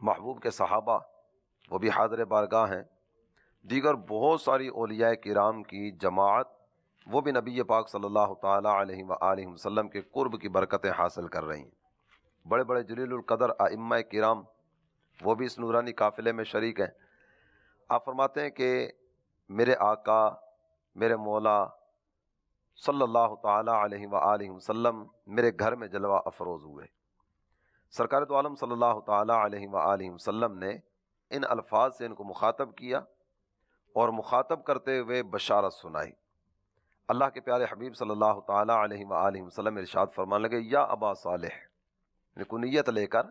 محبوب کے صحابہ وہ بھی حاضر بارگاہ ہیں، دیگر بہت ساری اولیاء کرام کی جماعت وہ بھی نبی پاک صلی اللہ تعالیٰ علیہ وآلہ وسلم کے قرب کی برکتیں حاصل کر رہی ہیں۔ بڑے بڑے جلیل القدر ائمہ کرام وہ بھی اس نورانی قافلے میں شریک ہیں۔ آپ فرماتے ہیں کہ میرے آقا میرے مولا صلی اللہ تعالیٰ علیہ وآلہ وسلم میرے گھر میں جلوہ افروز ہوئے۔ سرکار دو عالم صلی اللہ تعالیٰ علیہ وآلہ وسلم نے ان الفاظ سے ان کو مخاطب کیا اور مخاطب کرتے ہوئے بشارت سنائی۔ اللہ کے پیارے حبیب صلی اللہ تعالیٰ علیہ وآلہ وسلم ارشاد فرمانے لگے، یا ابا صالح، کنیت لے کر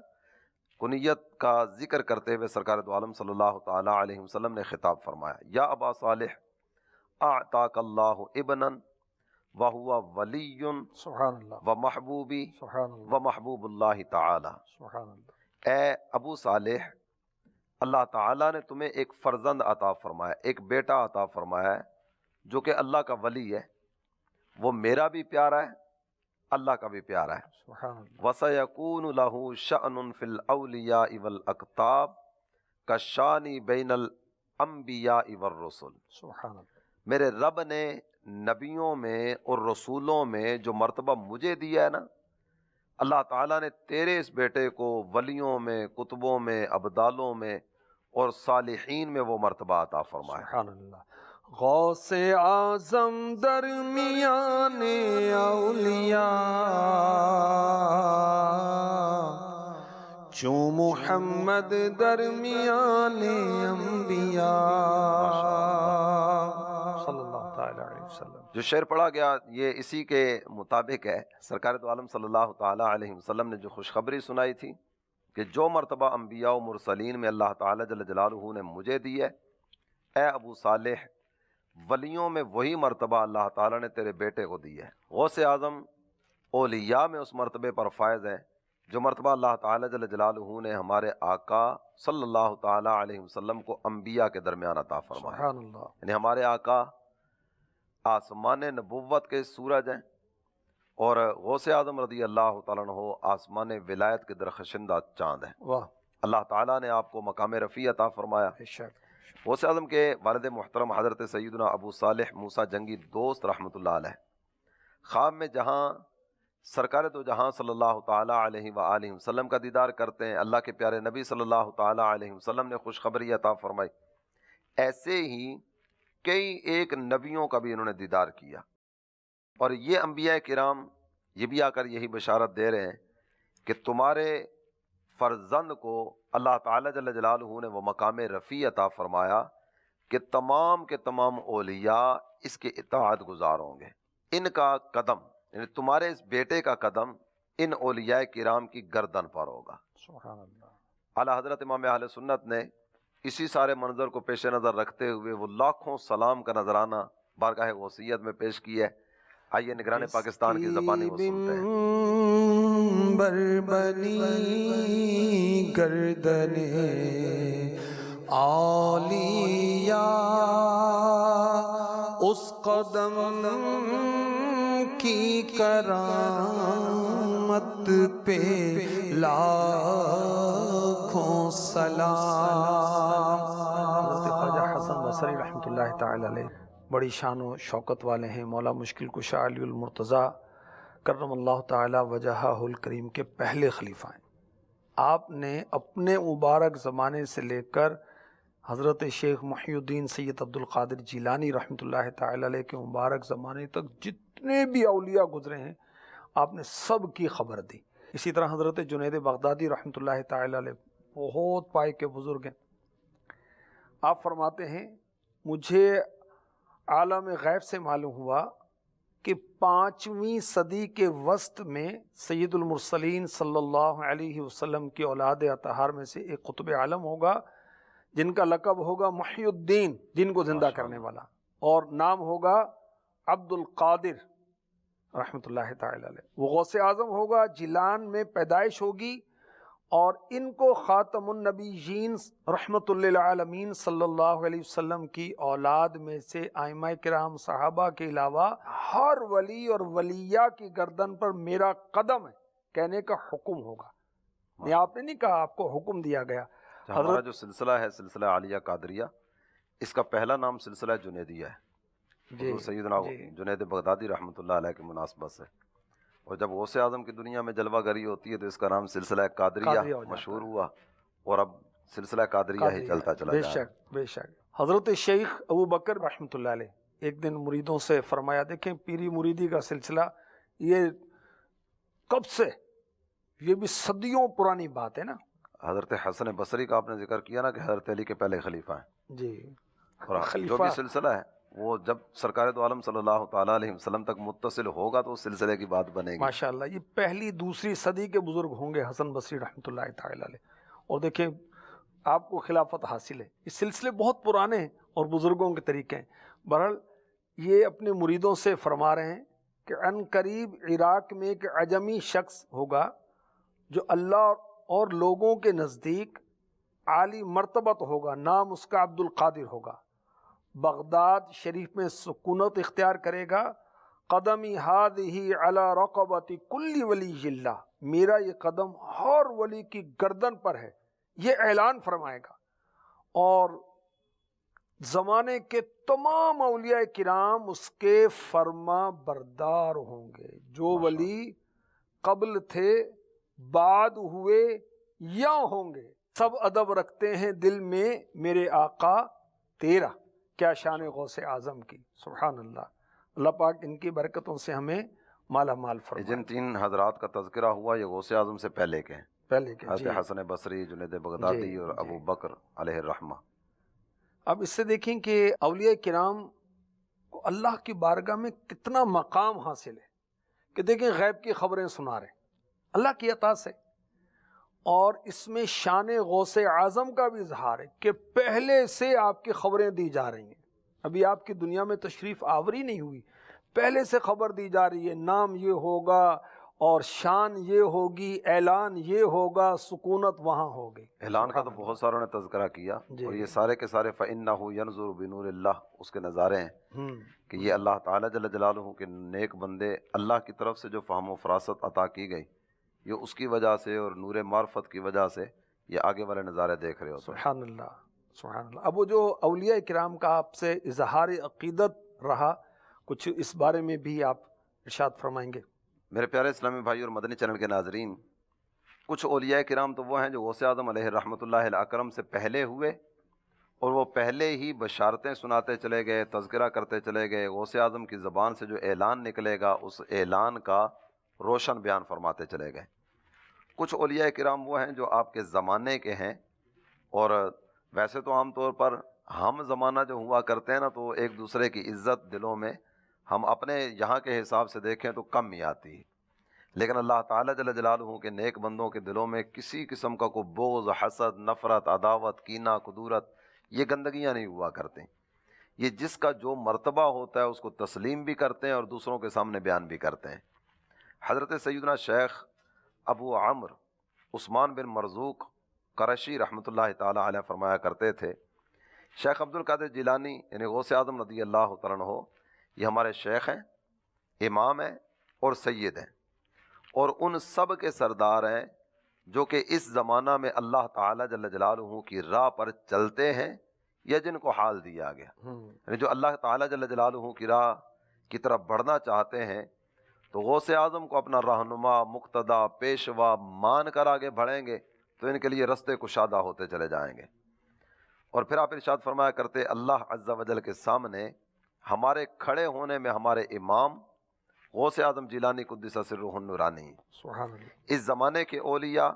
کنیت کا ذکر کرتے ہوئے سرکار دو عالم صلی اللہ تعالیٰ علیہ وسلم نے خطاب فرمایا، یا ابا صالح اعطاک اللہ ابنا وہو ولی سبحان اللہ، و محبوبی سبحان اللہ، و محبوب اللہ تعالی۔ سبحان اللہ۔ اے ابو صالح، اللہ تعالیٰ نے تمہیں ایک فرزند عطا فرمایا، ایک بیٹا عطا فرمایا ہے جو کہ اللہ کا ولی ہے، وہ میرا بھی پیارا ہے، اللہ کا بھی پیارا ہے۔ سبحان اللہ۔ وَسَيَكُونُ لَهُ شَأْنٌ فِي الْأَوْلِيَاءِ وَالْأَقْطَابِ كَالشَّانِ بَيْنَ الْأَنْبِيَاءِ وَالرُّسُلِ۔ سبحان اللہ۔ میرے رب نے نبیوں میں اور رسولوں میں جو مرتبہ مجھے دیا ہے نا، اللہ تعالیٰ نے تیرے اس بیٹے کو ولیوں میں، کتبوں میں، ابدالوں میں اور صالحین میں وہ مرتبہ عطا فرمایا۔ سبحان اللہ۔ غوث اعظم درمیان اولیاء، چوں محمد درمیان انبیاء، صلی اللہ تعالی علیہ وسلم۔ جو شعر پڑھا گیا یہ اسی کے مطابق ہے۔ سرکار دو عالم صلی اللہ تعالیٰ علیہ وسلم نے جو خوشخبری سنائی تھی کہ جو مرتبہ انبیاء و مرسلین میں اللہ تعالیٰ جل جلالہ نے مجھے دی ہے، اے ابو صالح، ولیوں میں وہی مرتبہ اللہ تعالیٰ نے تیرے بیٹے کو دی ہے۔ غوث اعظم اولیاء میں اس مرتبے پر فائز ہے جو مرتبہ اللہ تعالیٰ جل جلالہ نے ہمارے آقا صلی اللہ تعالیٰ علیہ وسلم کو انبیاء کے درمیان عطا فرمایا۔ سبحان اللہ۔ یعنی ہمارے آقا آسمان نبوت کے سورج ہیں اور غوث اعظم رضی اللہ تعالیٰ عنہ آسمان ولایت کے درخشندہ چاند ہیں۔ واہ، اللہ تعالیٰ نے آپ کو مقام رفیع عطا فرمایا۔ بے شک۔ غوث اعظم کے والد محترم حضرت سیدنا ابو صالح موسیٰ جنگی دوست رحمۃ اللہ علیہ خواب میں جہاں سرکار دو جہاں صلی اللہ تعالیٰ علیہ وآلہ وسلم کا دیدار کرتے ہیں، اللہ کے پیارے نبی صلی اللہ تعالیٰ علیہ وسلم نے خوشخبری عطا فرمائی، ایسے ہی کئی ایک نبیوں کا بھی انہوں نے دیدار کیا۔ اور یہ انبیاء کرام یہ بھی آ کر یہی بشارت دے رہے ہیں کہ تمہارے فرزند کو اللہ تعالیٰ جل جلالہ نے وہ مقام رفیع عطا فرمایا کہ تمام کے تمام اولیاء اس کے اطاعت گزار ہوں گے۔ ان کا قدم یعنی تمہارے اس بیٹے کا قدم ان اولیاء کرام کی گردن پر ہوگا۔ سبحان اللہ۔ اعلیٰ حضرت امام اہل سنت نے اسی سارے منظر کو پیش نظر رکھتے ہوئے وہ لاکھوں سلام کا نذرانہ بارگاہ غوثیت میں پیش کی ہے۔ آئیے نگران پاکستان کی زبانی وہ سنتے ہیں۔ بربنی گردن اولیاء، اس قدم کی کرامت پہ لاکھوں سلام۔ حضرت خواجہ حسن بصری رحمۃ اللہ تعالی علیہ بڑی شان و شوکت والے ہیں، مولا مشکل کشا علی المرتضیٰ کرم اللہ تعالی وجہہ الکریم کے پہلے خلیفہ ہیں۔ آپ نے اپنے مبارک زمانے سے لے کر حضرت شیخ محی الدین سید عبد القادر جیلانی رحمۃ اللہ تعالی علیہ کے مبارک زمانے تک جتنے بھی اولیاء گزرے ہیں آپ نے سب کی خبر دی۔ اسی طرح حضرت جنید بغدادی رحمۃ اللہ تعالی علیہ بہت پائے کے بزرگ ہیں۔ آپ فرماتے ہیں مجھے عالم غیب سے معلوم ہوا کہ 5ویں صدی کے وسط میں سید المرسلین صلی اللہ علیہ وسلم کی اولاد اطہار میں سے ایک قطب عالم ہوگا جن کا لقب ہوگا محی الدین، دین کو زندہ کرنے والا، اور نام ہوگا عبد القادر رحمۃ اللہ تعالی علیہ۔ وہ غوث اعظم ہوگا، جیلان میں پیدائش ہوگی، اور ان کو خاتم النبیین رحمۃ للعالمین صلی اللہ علیہ وسلم کی اولاد میں سے ائمہ کرام صحابہ کے علاوہ ہر ولی اور ولیہ کی گردن پر میرا قدم ہے کہنے کا حکم ہوگا۔ یہ آپ نے نہیں کہا، آپ کو حکم دیا گیا۔ ہمارا جو سلسلہ ہے سلسلہ عالیہ قادریہ، اس کا پہلا نام سلسلہ جنیدیہ ہے، حضور سیدنا جنید بغدادی رحمۃ اللہ علیہ کی مناسبت سے، اور جب غوث اعظم کی دنیا میں جلوہ گری ہوتی ہے تو اس کا نام سلسلہ قادریہ مشہور ہوا، اور اب سلسلہ قادریہ ہی چلتا چلا جا رہا ہے۔ بے شک حضرت شیخ ابو بکر رحمۃ اللہ علیہ ایک دن مریدوں سے فرمایا، دیکھیں پیری مریدی کا سلسلہ یہ کب سے، یہ بھی صدیوں پرانی بات ہے نا۔ حضرت حسن بصری کا آپ نے ذکر کیا نا کہ حضرت علی کے پہلے خلیفہ ہیں، جی، اور جو بھی سلسلہ ہے وہ جب سرکار دو عالم صلی اللہ تعالیٰ علیہ وسلم تک متصل ہوگا تو اس سلسلے کی بات بنے گی۔ ماشاءاللہ، یہ پہلی دوسری صدی کے بزرگ ہوں گے حسن بصری رحمۃ اللہ تعالی علیہ، اور دیکھیں آپ کو خلافت حاصل ہے، یہ سلسلے بہت پرانے ہیں اور بزرگوں کے طریقے ہیں۔ بہرحال یہ اپنے مریدوں سے فرما رہے ہیں کہ عن قریب عراق میں ایک عجمی شخص ہوگا جو اللہ اور لوگوں کے نزدیک عالی مرتبت ہوگا، نام اس کا عبد القادر ہوگا، بغداد شریف میں سکونت اختیار کرے گا، قدمی ہذہ علی رقبۃ کل ولی اللہ، میرا یہ قدم ہر ولی کی گردن پر ہے، یہ اعلان فرمائے گا، اور زمانے کے تمام اولیاء کرام اس کے فرما بردار ہوں گے، جو ولی قبل تھے، بعد ہوئے یا ہوں گے، سب ادب رکھتے ہیں دل میں میرے آقا تیرا۔ کیا شان غوث اعظم کی، سبحان اللہ۔ اللہ پاک ان کی برکتوں سے ہمیں مالا مال فرمائے۔ جن تین حضرات کا تذکرہ ہوا یہ غوث اعظم سے پہلے کے ہیں، پہلے کے حضرت حسن بصری، جنید بغدادی اور ابو بکر علیہ الرحمہ۔ اب اس سے دیکھیں کہ اولیاء کرام کو اللہ کی بارگاہ میں کتنا مقام حاصل ہے، کہ دیکھیں غیب کی خبریں سنا رہے ہیں اللہ کی عطا سے، اور اس میں شان غوث اعظم کا بھی اظہار ہے کہ پہلے سے آپ کی خبریں دی جا رہی ہیں، ابھی آپ کی دنیا میں تشریف آوری نہیں ہوئی، پہلے سے خبر دی جا رہی ہے، نام یہ ہوگا اور شان یہ ہوگی، اعلان یہ ہوگا، سکونت وہاں ہوگی۔ اعلان کا تو بہت ساروں نے تذکرہ کیا، اور یہ سارے کے سارے فَإِنَّهُ يَنْظُرُ بِنُورِ اللَّهِ اس کے نظارے ہیں کہ یہ اللہ تعالیٰ جل جلالہ کے نیک بندے، اللہ کی طرف سے جو فہم و فراست عطا کی گئی، یہ اس کی وجہ سے اور نور معرفت کی وجہ سے یہ آگے والے نظارے دیکھ رہے ہوتے ہیں۔ سبحان اللہ، سبحان اللہ۔ اب وہ جو اولیاء کرام کا آپ سے اظہار عقیدت رہا، کچھ اس بارے میں بھی آپ ارشاد فرمائیں گے؟ میرے پیارے اسلامی بھائی اور مدنی چینل کے ناظرین، کچھ اولیاء کرام تو وہ ہیں جو غوث اعظم علیہ رحمۃ اللہ الاکرم سے پہلے ہوئے، اور وہ پہلے ہی بشارتیں سناتے چلے گئے، تذکرہ کرتے چلے گئے، غوث اعظم کی زبان سے جو اعلان نکلے گا اس اعلان کا روشن بیان فرماتے چلے گئے۔ کچھ اولیاء کرام وہ ہیں جو آپ کے زمانے کے ہیں، اور ویسے تو عام طور پر ہم زمانہ جو ہوا کرتے ہیں نا تو ایک دوسرے کی عزت دلوں میں ہم اپنے یہاں کے حساب سے دیکھیں تو کم ہی آتی ہے، لیکن اللہ تعالیٰ جل جلالہ کے نیک بندوں کے دلوں میں کسی قسم کا کوئی بغض، حسد، نفرت، عداوت، کینہ، کدورت، یہ گندگیاں نہیں ہوا کرتے۔ یہ جس کا جو مرتبہ ہوتا ہے اس کو تسلیم بھی کرتے ہیں اور دوسروں کے سامنے بیان بھی کرتے ہیں۔ حضرت سیدنا شیخ ابو عمرو عثمان بن مرزوق قرشی رحمۃ اللہ تعالیٰ علیہ فرمایا کرتے تھے، شیخ عبد القادر جیلانی یعنی غوث اعظم رضی اللہ تعالیٰ عنہ یہ ہمارے شیخ ہیں، امام ہیں اور سید ہیں، اور ان سب کے سردار ہیں جو کہ اس زمانہ میں اللہ تعالیٰ جل جلالہ کی راہ پر چلتے ہیں یا جن کو حال دیا گیا، یعنی جو اللہ تعالیٰ جل جلالہ کی راہ کی طرف بڑھنا چاہتے ہیں تو غوث اعظم کو اپنا رہنما، مقتدا، پیشوا مان کر آگے بڑھیں گے تو ان کے لیے رستے کشادہ ہوتے چلے جائیں گے۔ اور پھر آپ ارشاد فرمایا کرتے، اللہ عز و جل کے سامنے ہمارے کھڑے ہونے میں ہمارے امام غوث اعظم جیلانی قدس سرہ النورانی، سبحان اللہ، اس زمانے کے اولیاء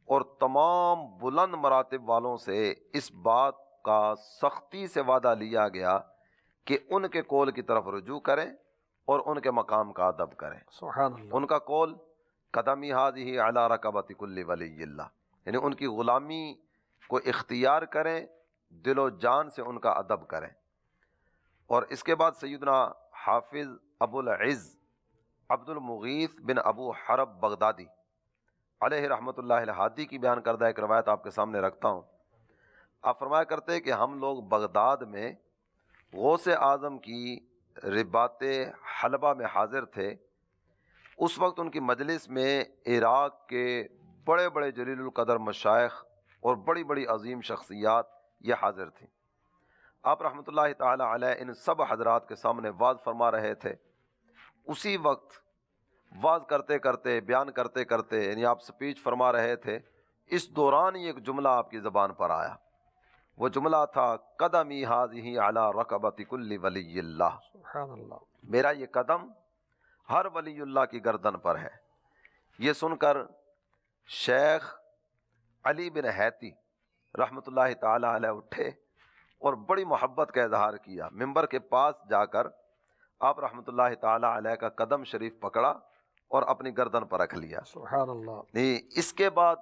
اور تمام بلند مراتب والوں سے اس بات کا سختی سے وعدہ لیا گیا کہ ان کے قول کی طرف رجوع کریں اور ان کے مقام کا ادب کریں۔ سبحان اللہ، ان کا قول قدمی ہذہ علی رقبۃ کل ولی اللہ، یعنی ان کی غلامی کو اختیار کریں، دل و جان سے ان کا ادب کریں۔ اور اس کے بعد سیدنا حافظ ابو العز عبد المغیث بن ابو حرب بغدادی علیہ رحمۃ اللہ الہادی کی بیان کردہ ایک روایت آپ کے سامنے رکھتا ہوں۔ آپ فرمایا کرتے ہیں کہ ہم لوگ بغداد میں غوث اعظم کی رباط حلبہ میں حاضر تھے، اس وقت ان کی مجلس میں عراق کے بڑے بڑے جلیل القدر مشائخ اور بڑی بڑی عظیم شخصیات یہ حاضر تھیں۔ آپ رحمۃ اللہ تعالی علیہ ان سب حضرات کے سامنے واز فرما رہے تھے۔ اسی وقت واز کرتے کرتے، بیان کرتے کرتے، یعنی آپ سپیچ فرما رہے تھے، اس دوران ہی ایک جملہ آپ کی زبان پر آیا۔ وہ جملہ تھا قدمی ھذہ علی رقبۃ کل ولی اللہ، سبحان اللہ۔ میرا یہ قدم ہر ولی اللہ کی گردن پر ہے۔ یہ سن کر شیخ علی بن حیتی رحمۃ اللہ تعالی علیہ اٹھے اور بڑی محبت کا اظہار کیا۔ ممبر کے پاس جا کر آپ رحمۃ اللہ تعالی علیہ کا قدم شریف پکڑا اور اپنی گردن پر رکھ لیا۔ سبحان اللہ۔ نہیں، اس کے بعد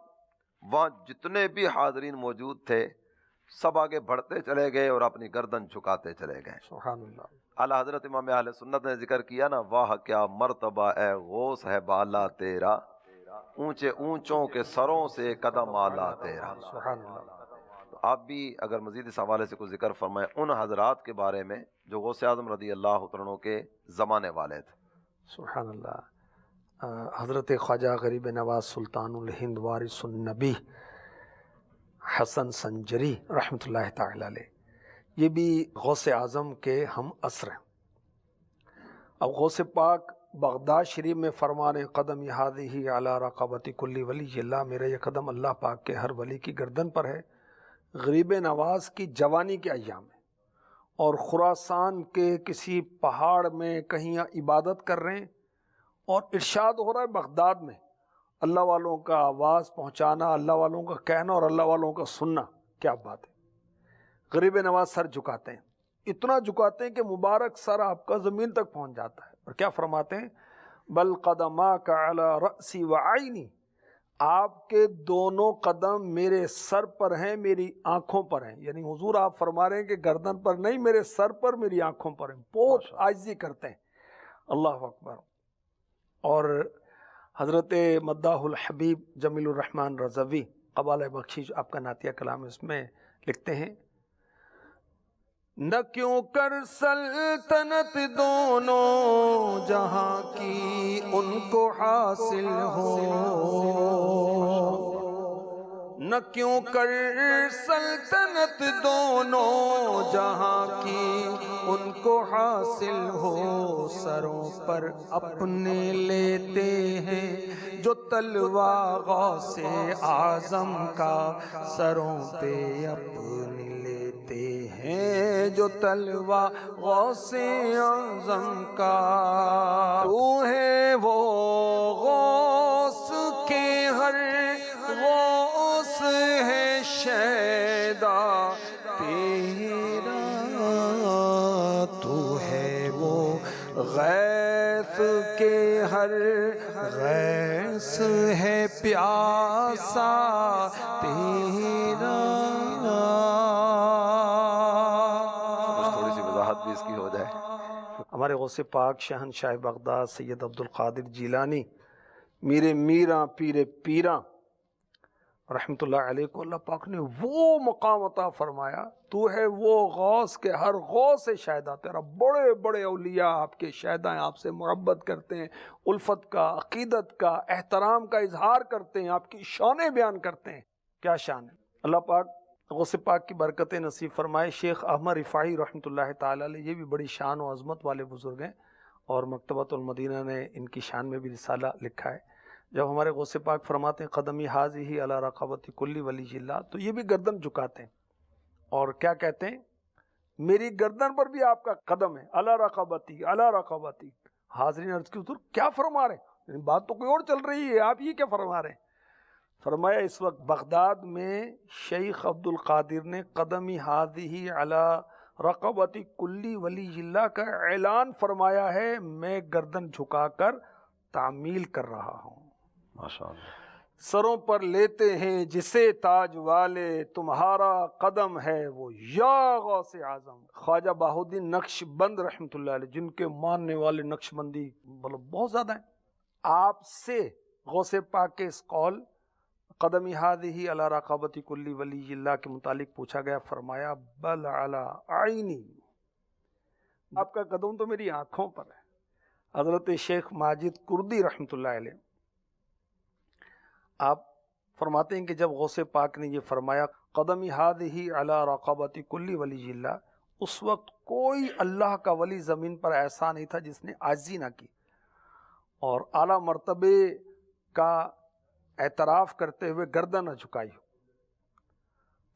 وہاں جتنے بھی حاضرین موجود تھے سب آگے بڑھتے چلے گئے اور اپنی گردن جھکاتے چلے گئے۔ سبحان اللہ۔ اعلیٰ حضرت امام اہل سنت نے ذکر کیا نا، واہ کیا مرتبہ اے غوث ہے بالا تیرا، اونچے اونچوں کے سروں سے قدم آلا تیرا۔ سبحان اللہ۔ تو آپ بھی اگر مزید اس حوالے سے کوئی ذکر فرمائیں ان حضرات کے بارے میں جو غوث اعظم رضی اللہ عنہ کے زمانے والے تھے۔ سبحان اللہ۔ حضرت خواجہ غریب نواز سلطان الہند وارث النبی حسن سنجری رحمۃ اللہ تعالی علیہ، یہ بھی غوث اعظم کے ہم عصر ہیں۔ اب غوث پاک بغداد شریف میں فرما رہے ہیں قدم ھذہ علی رقبۃ کل ولی اللہ، میرا یہ قدم اللہ پاک کے ہر ولی کی گردن پر ہے۔ غریب نواز کی جوانی کے ایام میں اور خراسان کے کسی پہاڑ میں کہیں عبادت کر رہے ہیں اور ارشاد ہو رہا ہے بغداد میں اللہ والوں کا آواز پہنچانا، اللہ والوں کا کہنا اور اللہ والوں کا سننا، کیا بات ہے۔ غریب نواز سر جھکاتے ہیں، اتنا جھکاتے ہیں کہ مبارک سر آپ کا زمین تک پہنچ جاتا ہے، اور کیا فرماتے ہیں، بل قدماک علی رأسی وعینی، آپ کے دونوں قدم میرے سر پر ہیں، میری آنکھوں پر ہیں۔ یعنی حضور آپ فرما رہے ہیں کہ گردن پر نہیں، میرے سر پر، میری آنکھوں پر ہیں، بہت عاجزی کرتے ہیں۔ اللہ اکبر۔ اور حضرت مداح الحبیب جمیل الرحمن رضوی قبالہ بخشش آپ کا نعتیہ کلام، اس میں لکھتے ہیں، نہ کیوں کر سلطنت دونوں جہاں کی ان کو حاصل ہو، نہ کیوں کر سلطنت دونوں جہاں کی ان کو حاصل ہو، سروں پر اپنے لیتے ہیں جو تلوار غوث اعظم کا، سروں پہ اپنے لیتے ہیں جو تلوار غوث اعظم کا۔ تو ہے وہ غوث کے ہر غوث ہے شیدا تیرا، تو ہے وہ غیث کے ہر غیث ہے پیاسا تیرا۔ تھوڑی سی وضاحت بھی اس کی ہو جائے۔ ہمارے غوث پاک شہنشاہ بغداد سید عبد القادر جیلانی، میرے میراں پیر پیراں رحمۃ اللہ علیہ کو اللہ پاک نے وہ مقام عطا فرمایا، تو ہے وہ غوث کے ہر غوث شہدا تیرا۔ بڑے بڑے اولیاء آپ کے شہدا ہیں، آپ سے محبت کرتے ہیں، الفت کا، عقیدت کا، احترام کا اظہار کرتے ہیں، آپ کی شانیں بیان کرتے ہیں۔ کیا شان ہے۔ اللہ پاک غوث پاک کی برکتیں نصیب فرمائے۔ شیخ احمد رفاعی رحمۃ اللہ تعالی علیہ، یہ بھی بڑی شان و عظمت والے بزرگ ہیں، اور مکتبۃ المدینہ نے ان کی شان میں بھی رسالہ لکھا ہے۔ جب ہمارے غوث پاک فرماتے ہیں قدمی ھذہ علی رقبۃ کل ولی اللہ، تو یہ بھی گردن جھکاتے ہیں اور کیا کہتے ہیں، میری گردن پر بھی آپ کا قدم ہے، علی رقبتی، علی رقبتی۔ حاضرین عرض کی حضور کیا فرما رہے ہیں، بات تو کوئی اور چل رہی ہے، آپ یہ کیا فرما رہے ہیں؟ فرمایا اس وقت بغداد میں شیخ عبد القادر نے قدمی ھذہ علی رقبۃ کل ولی اللہ کا اعلان فرمایا ہے، میں گردن جھکا کر تعمیل کر رہا ہوں۔ ماشاءاللہ۔ سروں پر لیتے ہیں جسے تاج والے، تمہارا قدم ہے وہ یا غوث اعظم۔ خواجہ بہاؤالدین نقش بند رحمۃ اللہ علیہ، جن کے ماننے والے نقش بندی بہت زیادہ ہیں، آپ سے غوث پاک کے اس قول قدمی ھذہ علی رقبۃ کل ولی اللہ کے متعلق پوچھا گیا، فرمایا بل علی عینی، آپ کا قدم تو میری آنکھوں پر ہے۔ حضرت شیخ ماجد کردی رحمۃ اللہ علیہ، آپ فرماتے ہیں کہ جب غوث پاک نے یہ فرمایا قدمی ہادہی علی رقبۃ کل ولی اللہ، اس وقت کوئی اللہ کا ولی زمین پر ایسا نہیں تھا جس نے عاجزی نہ کی اور اعلیٰ مرتبے کا اعتراف کرتے ہوئے گردن نہ جھکائی ہو۔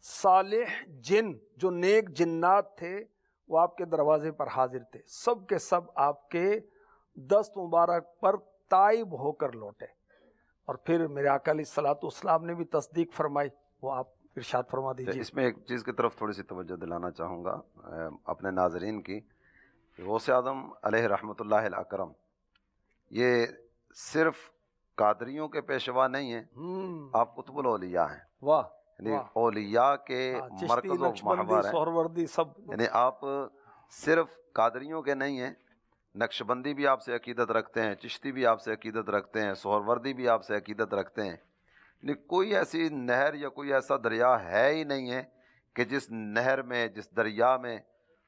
صالح جن جو نیک جنات تھے وہ آپ کے دروازے پر حاضر تھے، سب کے سب آپ کے دست مبارک پر تائب ہو کر لوٹے۔ اور پھر میرے آقا علیہ الصلوۃ والسلام نے بھی تصدیق فرمائی، وہ آپ ارشاد فرما دیجیے۔ اس میں ایک چیز کی طرف تھوڑی سی توجہ دلانا چاہوں گا اپنے ناظرین کی، غوث اعظم علیہ رحمۃ اللہ الاکرم یہ صرف قادریوں کے پیشوا نہیں ہیں، آپ قطب الاولیاء ہیں، واہ یعنی اولیاء کے مرکز و محور ہیں، سہروردی سب، یعنی آپ صرف قادریوں کے نہیں ہیں، نقشبندی بھی آپ سے عقیدت رکھتے ہیں، چشتی بھی آپ سے عقیدت رکھتے ہیں، سہروردی بھی آپ سے عقیدت رکھتے ہیں، یعنی کوئی ایسی نہر یا کوئی ایسا دریا ہے ہی نہیں ہے کہ جس نہر میں، جس دریا میں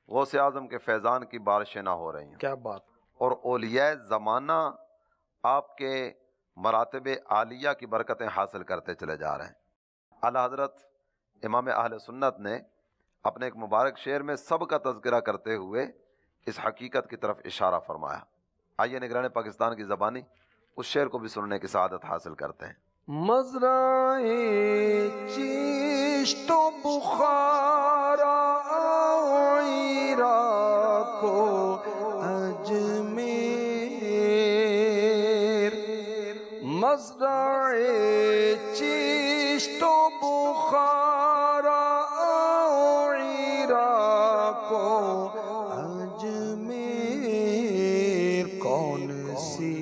غوث اعظم کے فیضان کی بارشیں نہ ہو رہی ہیں۔ کیا بات! اور اولیاء زمانہ آپ کے مراتب عالیہ کی برکتیں حاصل کرتے چلے جا رہے ہیں۔ اعلیٰ حضرت امام اہل سنت نے اپنے ایک مبارک شعر میں سب کا تذکرہ کرتے ہوئے اس حقیقت کی طرف اشارہ فرمایا۔ آئیے نگران پاکستان کی زبانی اس شعر کو بھی سننے کی سعادت حاصل کرتے ہیں۔ مزرعے چشت و بخارا عراق و اجمیر، مزرعے چشت و بخارا عراق و اجمیر، کون سی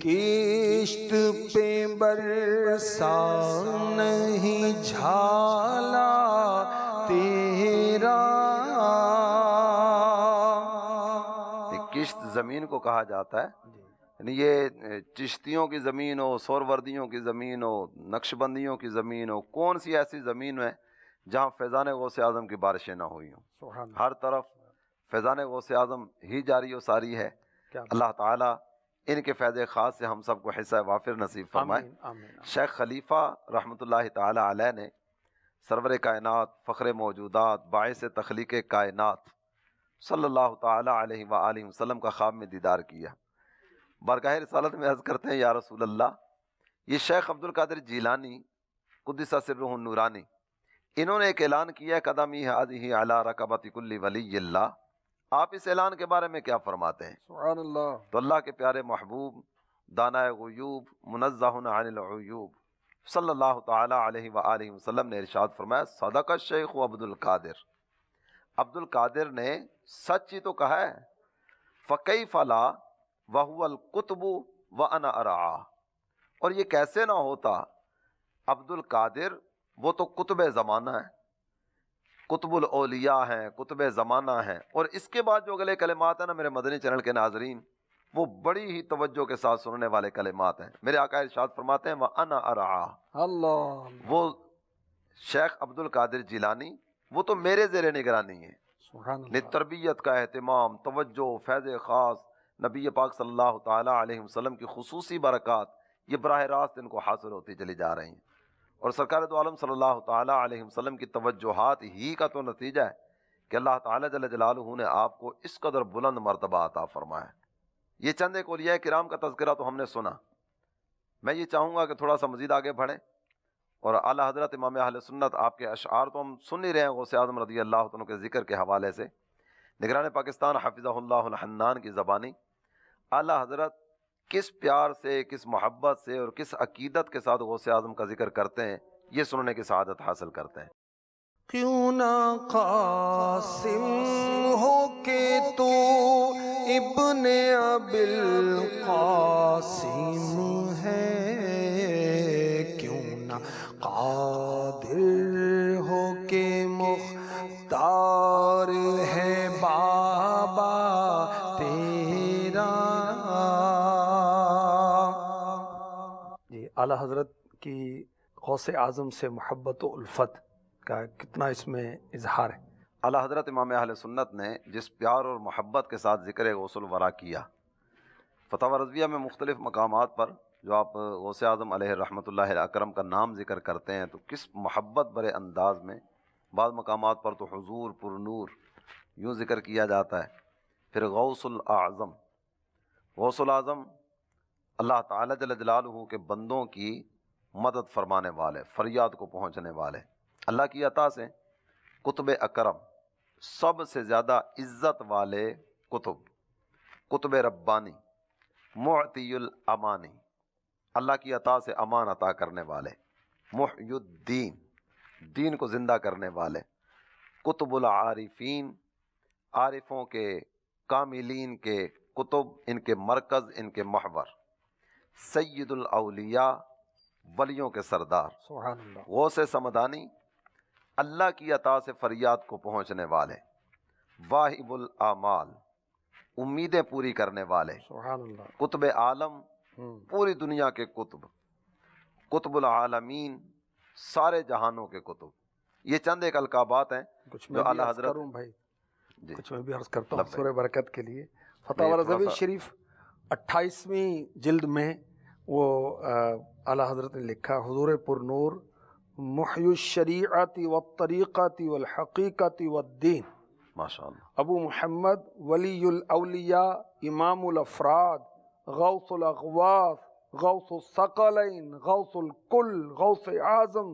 کشت پہ برسا نہیں جھالا تیرا۔ کشت زمین کو کہا جاتا ہے، یعنی یہ چشتیوں کی زمین ہو، سہروردیوں کی زمین ہو، نقشبندیوں کی زمین ہو، کون سی ایسی زمین ہے جہاں فیضان غوث اعظم کی بارشیں نہ ہوئی ہوں؟ ہر طرف فیضان غوث اعظم ہی جاری و ساری ہے۔ اللہ تعالیٰ ان کے فیض خاص سے ہم سب کو حصہ وافر نصیب فرمائے۔ شیخ خلیفہ رحمۃ اللہ تعالی علیہ نے سرور کائنات، فخر موجودات، باعث تخلیق کائنات صلی اللہ تعالی علیہ وآلہ وسلم کا خواب میں دیدار کیا۔ بارگاہ رسالت میں عرض کرتے ہیں یا رسول اللہ، یہ شیخ عبد القادر جیلانی قدس سرہ النورانی، انہوں نے ایک اعلان کیا ہے قدمی ہذہ علی رکبۃ کل ولی اللہ، آپ اس اعلان کے بارے میں کیا فرماتے ہیں؟ سبحان اللہ۔ تو اللہ کے پیارے محبوب دانائے غیوب منزہ عن العیوب صلی اللہ تعالی علیہ وآلہ وسلم نے ارشاد فرمایا صدق الشیخ عبد القادر، عبد القادر نے سچ ہی تو کہا ہے، فکیف لا وہو القطب وانا ارعا، اور یہ کیسے نہ ہوتا، عبد القادر وہ تو قطب زمانہ ہے، قطب الاولیاء ہیں، قطب زمانہ ہیں، اور اس کے بعد جو اگلے کلمات ہیں نا میرے مدنی چینل کے ناظرین، وہ بڑی ہی توجہ کے ساتھ سننے والے کلمات ہیں۔ میرے آقا ارشاد فرماتے ہیں وَأَنَا أَرْعَا، اللہ، وہ شیخ عبد القادر جیلانی وہ تو میرے زیر نگرانی ہیں، سبحان اللہ۔ تربیت کا اہتمام، توجہ، فیض خاص، نبی پاک صلی اللہ تعالی علیہ وسلم کی خصوصی برکات یہ براہ راست ان کو حاصل ہوتی چلی جا رہی ہیں، اور سرکار دو عالم صلی اللہ تعالی علیہ وسلم کی توجہات ہی کا تو نتیجہ ہے کہ اللہ تعالی جل جلالہ نے آپ کو اس قدر بلند مرتبہ عطا فرمایا ہے۔ یہ چند ایک اولیاء کرام کا تذکرہ تو ہم نے سنا، میں یہ چاہوں گا کہ تھوڑا سا مزید آگے بڑھیں، اور اعلیٰ حضرت امام اہل سنت آپ کے اشعار تو ہم سن ہی رہے ہیں غوث اعظم رضی اللہ عنہ کے ذکر کے حوالے سے۔ نگران پاکستان حفظہ اللہ الحنان کی زبانی اعلیٰ حضرت کس پیار سے، کس محبت سے اور کس عقیدت کے ساتھ غوث اعظم کا ذکر کرتے ہیں، یہ سننے کی سعادت حاصل کرتے ہیں۔ کیوں نہ قاسم ہو کہ تو ابن ابی القاسم ہے، کیوں نہ قادر ہو کہ مختار ہے بابا تیرا۔ جی اعلیٰ حضرت کی غوث اعظم سے محبت و الفت کا کتنا اس میں اظہار ہے۔ اعلیٰ حضرت امام اہل سنت نے جس پیار اور محبت کے ساتھ ذکر غوث الورا کیا، فتاوی رضویہ میں مختلف مقامات پر جو آپ غوث اعظم علیہ رحمۃ اللہ اکرم کا نام ذکر کرتے ہیں تو کس محبت بھرے انداز میں، بعض مقامات پر تو حضور پر نور یوں ذکر کیا جاتا ہے۔ پھر غوث الاعظم، غوث الاعظم اللہ تعالیٰ جل جلالہ کے بندوں کی مدد فرمانے والے، فریاد کو پہنچنے والے، اللہ کی عطا سے قطب اکرم، سب سے زیادہ عزت والے قطب ربانی، معطی الامانی، اللہ کی عطا سے امان عطا کرنے والے، محی الدین، دین کو زندہ کرنے والے، قطب العارفین، عارفوں کے، کاملین کے قطب، ان کے مرکز، ان کے محور، سید الاولیاء، ولیوں کے سردار، سبحان اللہ، غوث سمدانی، اللہ کی عطا سے فریاد کو پہنچنے والے، واہب الاعمال، امیدیں پوری کرنے والے، سبحان اللہ، قطب عالم، پوری دنیا کے قطب، قطب العالمین، سارے جہانوں کے قطب۔ یہ چند ایک القابات ہیں کچھ جو میں بھی اعلیٰ عرض حضرت، کروں بھائی، جی کچھ میں بھی عرض کرتا ہوں لبیک۔ سورہ برکت کے لیے۔ فتح رضوی شریف 28ویں جلد میں وہ اعلیٰ حضرت نے لکھا، حضور پر نور محی الشریعت والطریقت والحقیقت والدین، ماشاء اللہ، ابو محمد ولی الاولیاء، امام الافراد، غوث الاغواث، غوث الثقلین، غوث الکل، غوث اعظم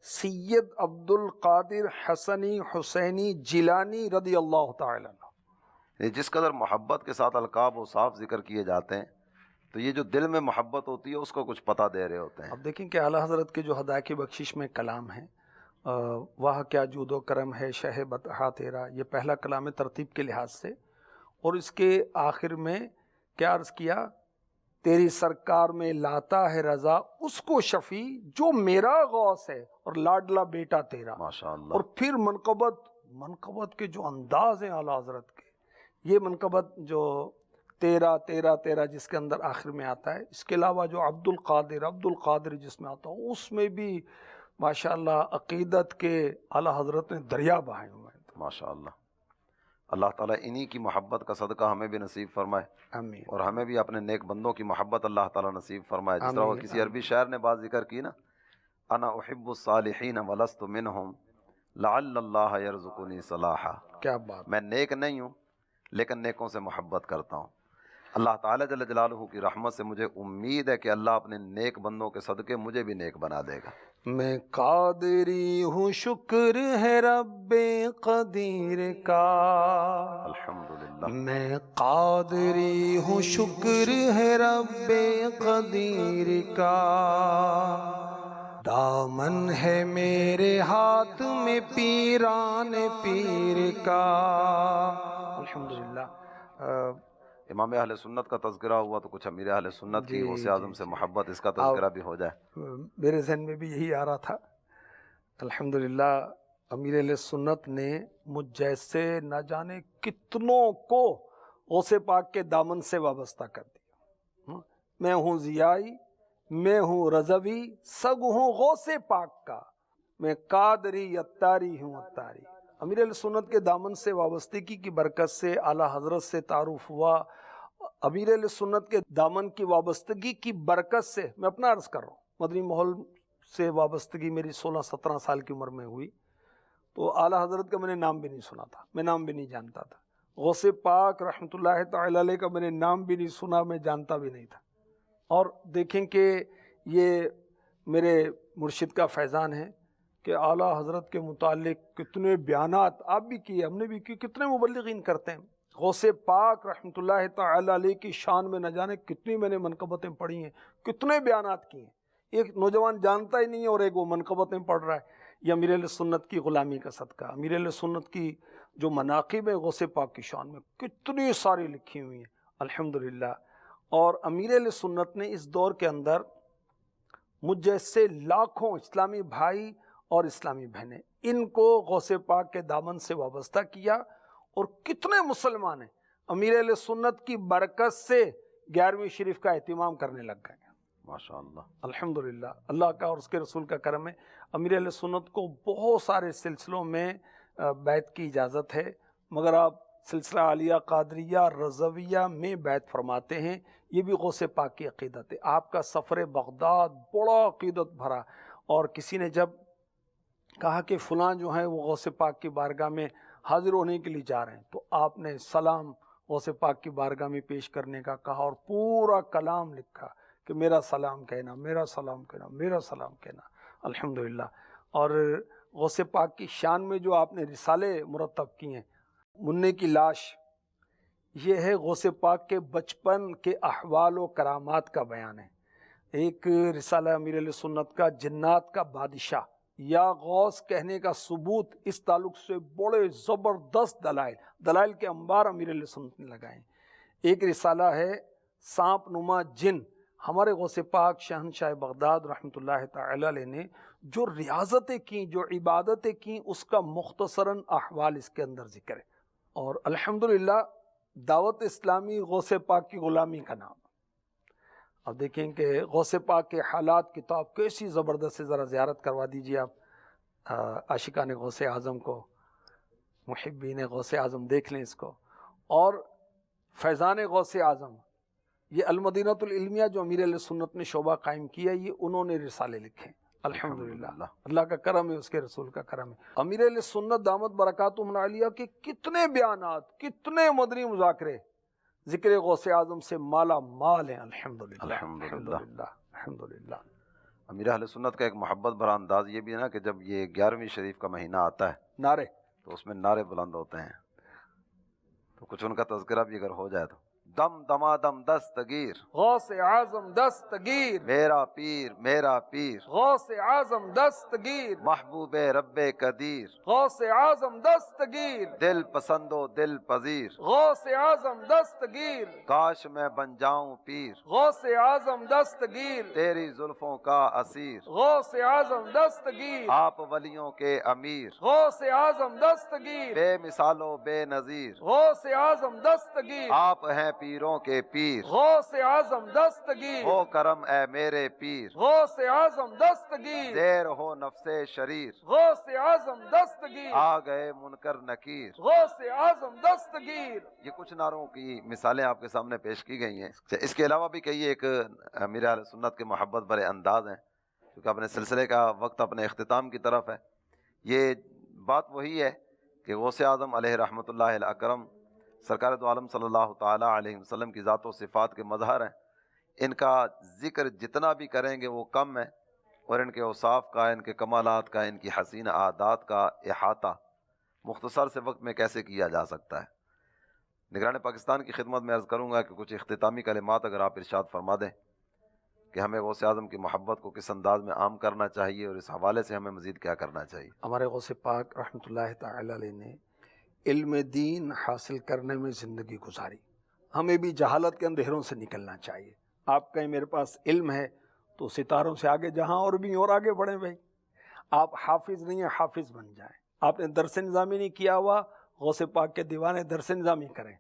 سید عبد القادر حسنی حسینی جیلانی رضی اللہ تعالی عنہ۔ جس قدر محبت کے ساتھ القاب و صاف ذکر کیے جاتے ہیں تو یہ جو دل میں محبت ہوتی ہے اس کو کچھ پتہ دے رہے ہوتے ہیں۔ اب دیکھیں کہ اعلیٰ حضرت کے جو ہدایت کی بخشش میں کلام ہے، واہ کیا جود و کرم ہے شہ بطحا تیرا، یہ پہلا کلام ہے ترتیب کے لحاظ سے، اور اس کے آخر میں کیا عرض کیا، تیری سرکار میں لاتا ہے رضا اس کو شفیع جو میرا غوث ہے اور لاڈلا بیٹا تیرا۔ ماشاء اللہ، اور پھر منقبت کے جو انداز ہیں اعلیٰ حضرت کے، یہ منقبت جو تیرا تیرا تیرا جس کے اندر آخر میں آتا ہے، اس کے علاوہ جو عبد القادر جس میں آتا ہوں، اس میں بھی ماشاءاللہ عقیدت کے اعلیٰ حضرت نے دریا بہائے ہوئے ہیں۔ ماشاء اللہ، اللہ تعالیٰ انہی کی محبت کا صدقہ ہمیں بھی نصیب فرمائے، آمین، اور ہمیں بھی اپنے نیک بندوں کی محبت اللہ تعالیٰ نصیب فرمائے۔ جس طرح وہ آمین، کسی عربی شاعر نے بات ذکر کی نا، انا احب الصالحین ولست منہم لعل اللہ یرزقنی صلاحا، کیا بات، میں نیک نہیں ہوں لیکن نیکوں سے محبت کرتا ہوں۔ اللہ تعالیٰ جل جلالہ کی رحمت سے مجھے امید ہے کہ اللہ اپنے نیک بندوں کے صدقے مجھے بھی نیک بنا دے گا۔ میں قادری ہوں شکر ہے رب قدیر کا، الحمدللہ، میں قادری ہوں شکر ہے رب قدیر کا، دامن ہے میرے ہاتھ میں پیران پیر کا۔ الحمدللہ۔ امام اہل سنت کا تذکرہ ہوا تو کچھ امیر اہل سنت کی غوث اعظم سے محبت، اس کا تذکرہ بھی ہو جائے۔ میرے ذہن میں بھی یہی آ رہا تھا۔ الحمدللہ امیر اہل سنت نے مجھ جیسے نہ جانے کتنوں کو غوث پاک کے دامن سے وابستہ کر دیا۔ میں ہوں ضیائی، میں ہوں رضوی، سگ ہوں غوث پاک کا، میں قادری اتاری ہوں اتاری۔ امیر اہل سنت کے دامن سے وابستگی کی برکت سے اعلیٰ حضرت سے تعارف ہوا۔ امیر اہل سنت کے دامن کی وابستگی کی برکت سے، میں اپنا عرض کر رہا ہوں، مدنی ماحول سے وابستگی میری 16-17 سال کی عمر میں ہوئی تو اعلیٰ حضرت کا میں نے نام بھی نہیں سنا تھا، میں نام بھی نہیں جانتا تھا۔ غوث پاک رحمۃ اللہ تعالی علیہ کا میں نے نام بھی نہیں سنا، میں جانتا بھی نہیں تھا۔ اور دیکھیں کہ یہ میرے مرشد کا فیضان ہے کہ اعلیٰ حضرت کے متعلق کتنے بیانات آپ بھی کیے، ہم نے بھی کیے، کتنے مبلغین کرتے ہیں۔ غوث پاک رحمۃ اللہ تعالی علیہ کی شان میں نہ جانے کتنی میں نے منقبتیں پڑھی ہیں، کتنے بیانات کیے ہیں۔ ایک نوجوان جانتا ہی نہیں ہے اور ایک وہ منقبتیں پڑھ رہا ہے۔ یہ امیر اہل سنت کی غلامی کا صدقہ، امیر اہل سنت کی جو مناقب ہے غوث پاک کی شان میں کتنی ساری لکھی ہوئی ہیں الحمدللہ۔ اور امیر اہل سنت نے اس دور کے اندر مجھ جیسے لاکھوں اسلامی بھائی اور اسلامی بہنیں، ان کو غوث پاک کے دامن سے وابستہ کیا، اور کتنے مسلمان ہیں امیر اہل سنت کی برکت سے 11ویں شریف کا اہتمام کرنے لگ گئے۔ ماشاءاللہ، الحمدللہ، اللہ کا اور اس کے رسول کا کرم ہے۔ امیر اہل سنت کو بہت سارے سلسلوں میں بیعت کی اجازت ہے، مگر آپ سلسلہ عالیہ قادریہ رضویہ میں بیعت فرماتے ہیں، یہ بھی غوث پاک کی عقیدت ہے۔ آپ کا سفر بغداد بڑا عقیدت بھرا، اور کسی نے جب کہا کہ فلاں جو ہیں وہ غوث پاک کی بارگاہ میں حاضر ہونے کے لیے جا رہے ہیں، تو آپ نے سلام غوث پاک کی بارگاہ میں پیش کرنے کا کہا، اور پورا کلام لکھا کہ میرا سلام کہنا، میرا سلام کہنا، میرا سلام کہنا، الحمدللہ۔ اور غوث پاک کی شان میں جو آپ نے رسالے مرتب کیے ہیں، منع کی لاش، یہ ہے غوث پاک کے بچپن کے احوال و کرامات کا بیان ہے۔ ایک رسالہ امیر علیہ سنت کا جنات کا بادشاہ یا غوث کہنے کا ثبوت، اس تعلق سے بڑے زبردست دلائل کے انبار امیر علیہ سنت نے لگائے۔ ایک رسالہ ہے سانپ نما جن، ہمارے غوث پاک شہنشاہ بغداد رحمۃ اللہ تعالی علیہ نے جو ریاضتیں کی، جو عبادتیں کی، اس کا مختصراً احوال اس کے اندر ذکر ہے۔ اور الحمدللہ دعوت اسلامی غوث پاک کی غلامی کا نام۔ اب دیکھیں کہ غوث پاک کے حالات کتاب کیسی زبردست ہے، ذرا زیارت کروا دیجیے آپ عاشقان غوث اعظم کو، محبین غوث اعظم دیکھ لیں اس کو۔ اور فیضان غوث اعظم، یہ المدینۃ العلمیہ جو امیر علیہ سنت نے شعبہ قائم کیا، یہ انہوں نے رسالے لکھے، الحمدللہ۔ اللہ کا کرم ہے، اس کے رسول کا کرم ہے۔ امیر علیہ سنت دامت برکاتہم العالیہ کے کتنے بیانات، کتنے مدنی مذاکرے ذکر غوث اعظم سے مالا مال ہیں، الحمدللہ الحمدللہ الحمدللہ۔ امیر اہل سنت کا ایک محبت بھرا انداز یہ بھی ہے نا کہ جب یہ 11ویں شریف کا مہینہ آتا ہے نعرے تو اس میں نعرے بلند ہوتے ہیں، تو کچھ ان کا تذکرہ بھی اگر ہو جائے تو دم دمادم دستگیر غوث اعظم دستگیر، میرا پیر میرا پیر، غوث اعظم دستگیر، محبوب رب قدیر، غوث اعظم دستگیر، دل پسند و دل پذیر، غوث اعظم دستگیر، کاش میں بن جاؤں پیر، غوث اعظم دستگیر، تیری زلفوں کا اسیر، غوث اعظم دستگیر، آپ ولیوں کے امیر، غوث اعظم دستگیر، بے مثال و بے نظیر، غوث اعظم دستگیر، آپ ہیں پیروں کے پیر، غوث اعظم دستگیر، ہو کرم اے میرے پیر، غوث اعظم دستگیر، زیر ہو نفس شریر، غوث اعظم دستگیر، آ گئے منکر نکیر۔ غوث اعظم دستگیر۔ یہ کچھ نعروں کی مثالیں آپ کے سامنے پیش کی گئی ہیں۔ اس کے علاوہ بھی کئی ایک امیر اہل سنت کے محبت بھرے انداز ہیں، کیونکہ اپنے سلسلے کا وقت اپنے اختتام کی طرف ہے۔ یہ بات وہی ہے کہ غوث اعظم علیہ رحمۃ اللہ الاکرم سرکار دو عالم صلی اللہ تعالیٰ علیہ وسلم کی ذات و صفات کے مظہر ہیں۔ ان کا ذکر جتنا بھی کریں گے وہ کم ہے، اور ان کے اوصاف کا، ان کے کمالات کا، ان کی حسین عادات کا احاطہ مختصر سے وقت میں کیسے کیا جا سکتا ہے۔ نگران پاکستان کی خدمت میں عرض کروں گا کہ کچھ اختتامی کلمات اگر آپ ارشاد فرما دیں کہ ہمیں غوث اعظم کی محبت کو کس انداز میں عام کرنا چاہیے، اور اس حوالے سے ہمیں مزید کیا کرنا چاہیے۔ ہمارے غوث پاک رحمۃ اللہ تعالی علیہ نے علم دین حاصل کرنے میں زندگی گزاری۔ ہمیں بھی جہالت کے اندھیروں سے نکلنا چاہیے۔ آپ کہیں میرے پاس علم ہے تو ستاروں سے آگے جہاں اور بھی اور آگے بڑھیں بھائی۔ آپ حافظ نہیں ہیں، حافظ بن جائیں۔ آپ نے درس نظامی نہیں کیا ہوا، غوث پاک کے دیوانے درس نظامی کریں،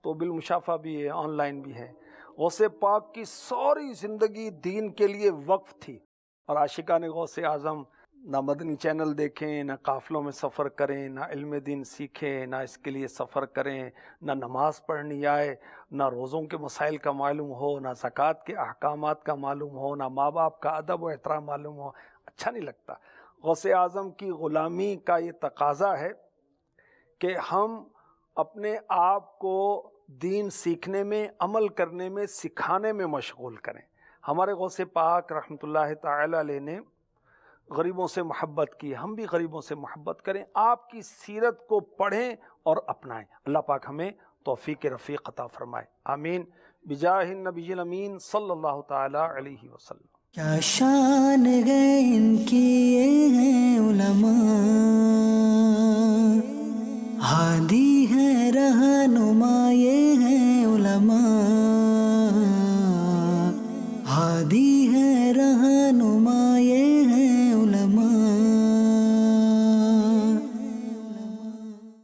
تو بالمشافہ بھی ہے، آن لائن بھی ہے۔ غوث پاک کی ساری زندگی دین کے لیے وقف تھی، اور عاشقان غوث اعظم نہ مدنی چینل دیکھیں، نہ قافلوں میں سفر کریں، نہ علم دین سیکھیں، نہ اس کے لیے سفر کریں، نہ نماز پڑھنی آئے، نہ روزوں کے مسائل کا معلوم ہو، نہ زکوٰۃ کے احکامات کا معلوم ہو، نہ ماں باپ کا ادب و احترام معلوم ہو، اچھا نہیں لگتا۔ غوث اعظم کی غلامی کا یہ تقاضا ہے کہ ہم اپنے آپ کو دین سیکھنے میں، عمل کرنے میں، سکھانے میں مشغول کریں۔ ہمارے غوث پاک رحمۃ اللہ تعالی علیہ نے غریبوں سے محبت کی، ہم بھی غریبوں سے محبت کریں، آپ کی سیرت کو پڑھیں اور اپنائیں۔ اللہ پاک ہمیں توفیق رفیق عطا فرمائے، آمین، بجاہ النبی الامین صلی اللہ تعالی علیہ وسلم۔ کیا شان ہے ان کی یہ ہیں علماء، ہادی ہے رہنما یہ ہیں علماء، ہادی